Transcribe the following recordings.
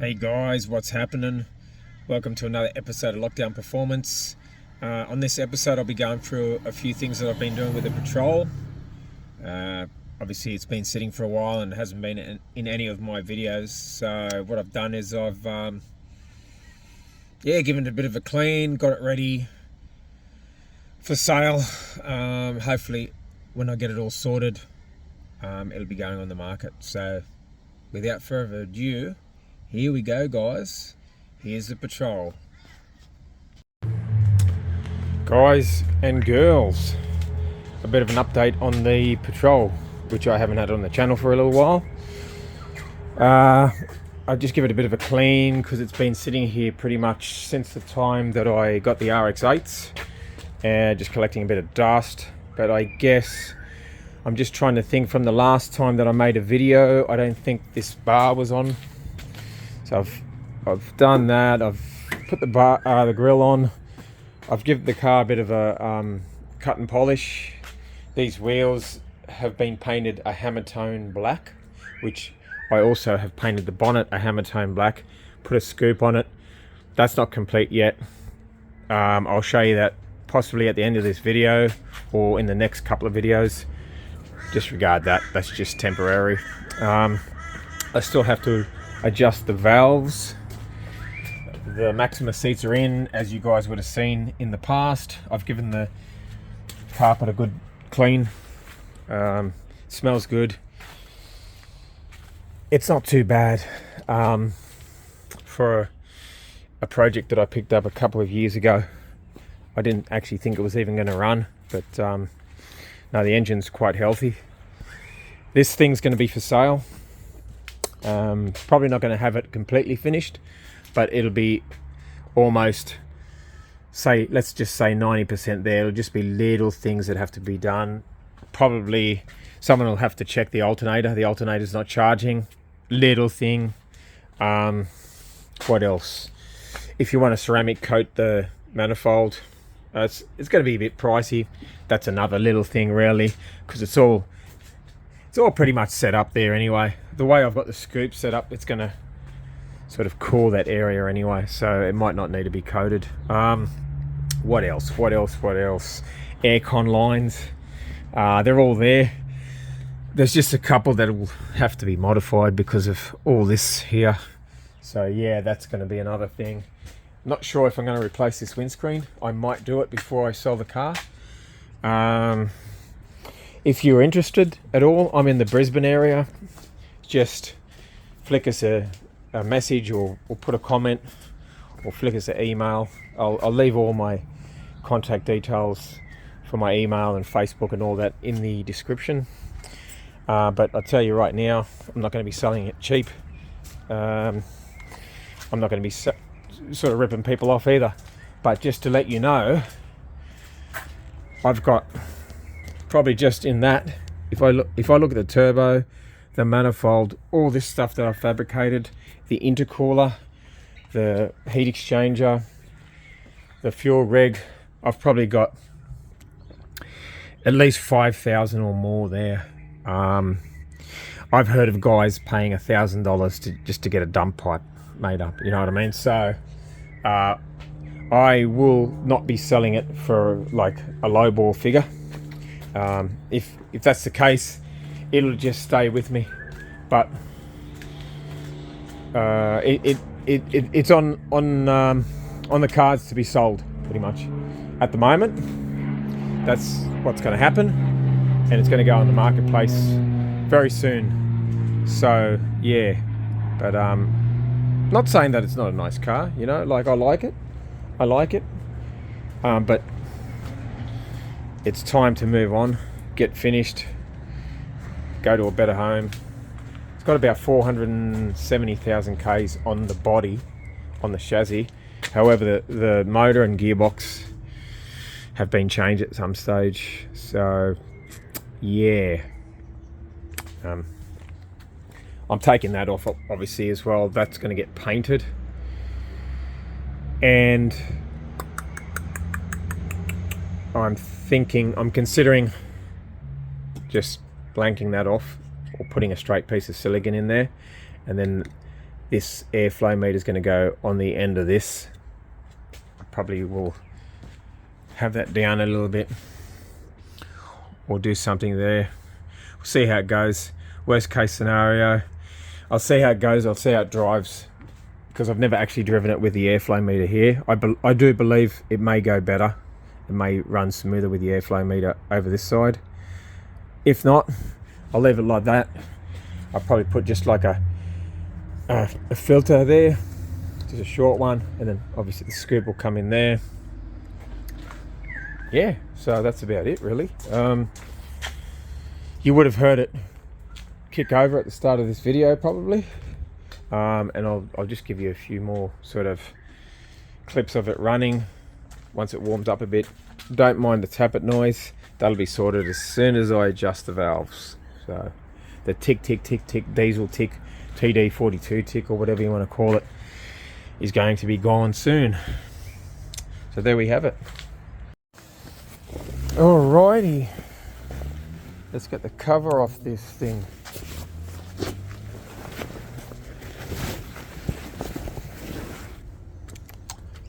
Hey guys, what's happening? Welcome to another episode of Lockdown Performance. On this episode I'll be going through a few things that I've been doing with the Patrol. Obviously it's been sitting for a while and it hasn't been in any of my videos. So what I've done is I've given it a bit of a clean, got it ready for sale. Hopefully when I get it all sorted, it'll be going on the market. So without further ado, here we go guys, here's the Patrol. Guys and girls, a bit of an update on the Patrol, which I haven't had on the channel for a little while. I'll just give it a bit of a clean because it's been sitting here pretty much since the time that I got the RX-8s and just collecting a bit of dust. But I guess I'm just trying to think, from the last time that I made a video, I don't think this bar was on. So I've done that. I've put the grill on. I've given the car a bit of a cut and polish. These wheels have been painted a hammer tone black, which I also have painted the bonnet a hammer tone black. Put a scoop on it. That's not complete yet. I'll show you that possibly at the end of this video or in the next couple of videos. Disregard that. That's just temporary. I still have to adjust the valves. The Maxima seats are in, as you guys would have seen in the past. I've given the carpet a good clean. Smells good. It's not too bad for a project that I picked up a couple of years ago. I didn't actually think it was even going to run, but no, the engine's quite healthy. This thing's going to be for sale. Probably not going to have it completely finished, but it'll be almost, let's just say 90% there. It'll just be little things that have to be done. Probably someone will have to check the alternator. The alternator's not charging. Little thing. What else? If you want to ceramic coat the manifold, it's going to be a bit pricey. That's another little thing really, because it's all pretty much set up there anyway. The way I've got the scoop set up, it's going to sort of cool that area anyway, so it might not need to be coated. What else? Aircon lines, they're all there. There's just a couple that will have to be modified because of all this here. So yeah, that's going to be another thing. Not sure if I'm going to replace this windscreen. I might do it before I sell the car. If you're interested at all, I'm in the Brisbane area. Just flick us a message or put a comment or flick us an email. I'll leave all my contact details for my email and Facebook and all that in the description. But I'll tell you right now, I'm not going to be selling it cheap. I'm not going to be sort of ripping people off either. But just to let you know, I've got probably just in that, if I look at the turbo, the manifold, all this stuff that I've fabricated, the intercooler, the heat exchanger, the fuel reg, I've probably got at least 5,000 or more there. I've heard of guys paying $1,000 just to get a dump pipe made up, you know what I mean? So I will not be selling it for like a lowball figure. If that's the case, it'll just stay with me. But it's on the cards to be sold pretty much at the moment. That's what's going to happen, and it's going to go on the marketplace very soon. So yeah, but not saying that it's not a nice car, you know, like I like it, but it's time to move on, get finished, go to a better home. It's got about 470,000 Ks on the body, on the chassis. However, the motor and gearbox have been changed at some stage. So yeah, I'm taking that off obviously as well. That's going to get painted, and I'm considering just blanking that off or putting a straight piece of silicone in there, and then this airflow meter is going to go on the end of this. I probably will have that down a little bit, or do something there. We'll see how it goes. Worst case scenario, I'll see how it goes. I'll see how it drives, because I've never actually driven it with the airflow meter here. I do believe it may go better. It may run smoother with the airflow meter over this side. If not, I'll leave it like that. I'll probably put just like a filter there, just a short one, and then obviously the scoop will come in there. Yeah, so that's about it really. You would have heard it kick over at the start of this video probably, and I'll just give you a few more sort of clips of it running once it warms up a bit. Don't mind the tappet noise, that'll be sorted as soon as I adjust the valves. So the tick tick tick tick diesel tick, TD42 tick, or whatever you want to call it, is going to be gone soon. So there we have it. Alrighty, let's get the cover off this thing.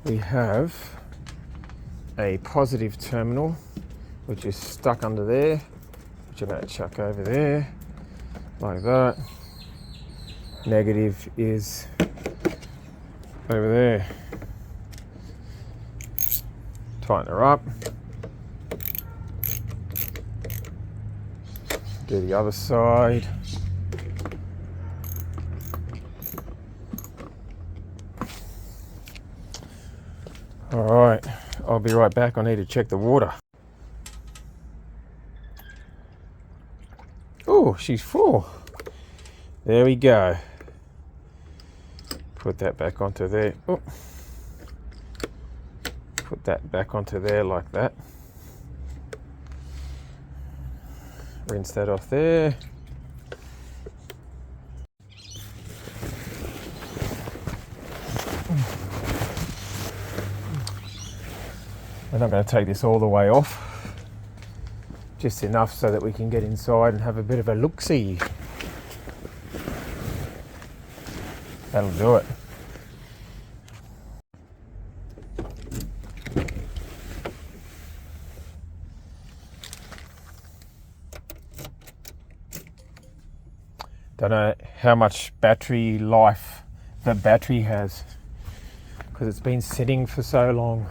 We have a positive terminal which is stuck under there, which I'm going to chuck over there like that. Negative is over there. Tighten her up. Do the other side. Alright, I'll be right back. I need to check the water. Oh, she's full. There we go. Put that back onto there. Oh. Put that back onto there like that. Rinse that off there. We're not going to take this all the way off, just enough so that we can get inside and have a bit of a look-see. That'll do it. Don't know how much battery life the battery has, because it's been sitting for so long.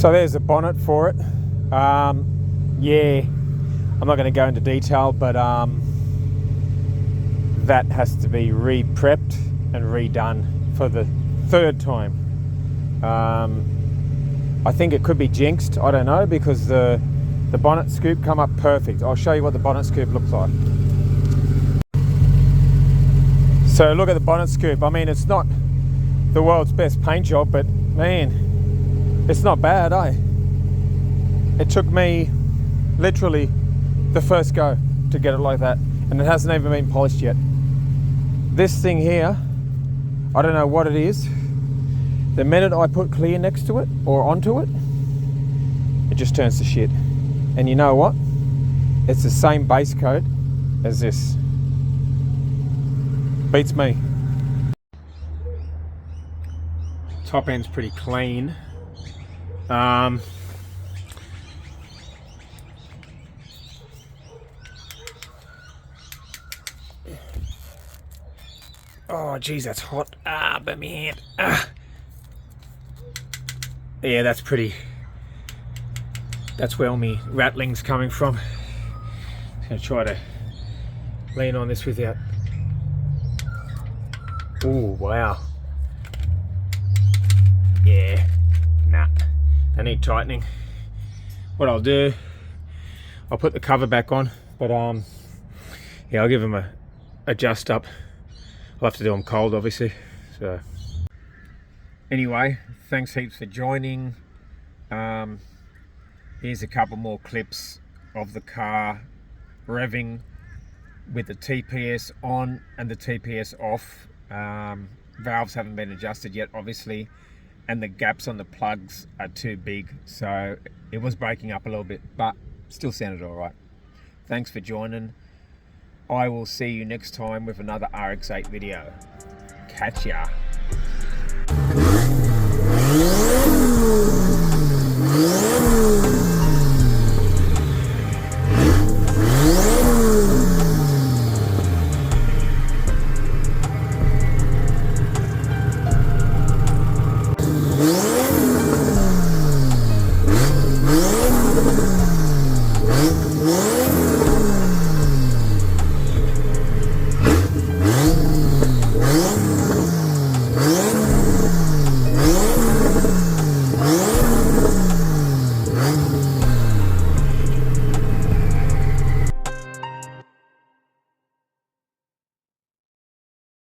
So there's the bonnet for it. Yeah, I'm not going to go into detail, but that has to be re-prepped and redone for the third time. I think it could be jinxed, I don't know, because the bonnet scoop come up perfect. I'll show you what the bonnet scoop looks like. So look at the bonnet scoop. I mean, it's not the world's best paint job, but man, it's not bad, eh? It took me literally the first go to get it like that, and it hasn't even been polished yet. This thing here, I don't know what it is. The minute I put clear next to it or onto it, it just turns to shit. And you know what? It's the same base coat as this. Beats me. Top end's pretty clean. Oh geez, that's hot. But my hand. Yeah, that's pretty. That's where all my rattling's coming from. I'm gonna try to lean on this without. Oh wow. Yeah. Nah. They need tightening. What I'll do, I'll put the cover back on, but yeah, I'll give them a adjust up. I'll have to do them cold, obviously. So anyway, thanks heaps for joining. Here's a couple more clips of the car revving with the TPS on and the TPS off. Valves haven't been adjusted yet, obviously, and the gaps on the plugs are too big, so it was breaking up a little bit, but still sounded all right. Thanks for joining. I will see you next time with another RX-8 video. Catch ya.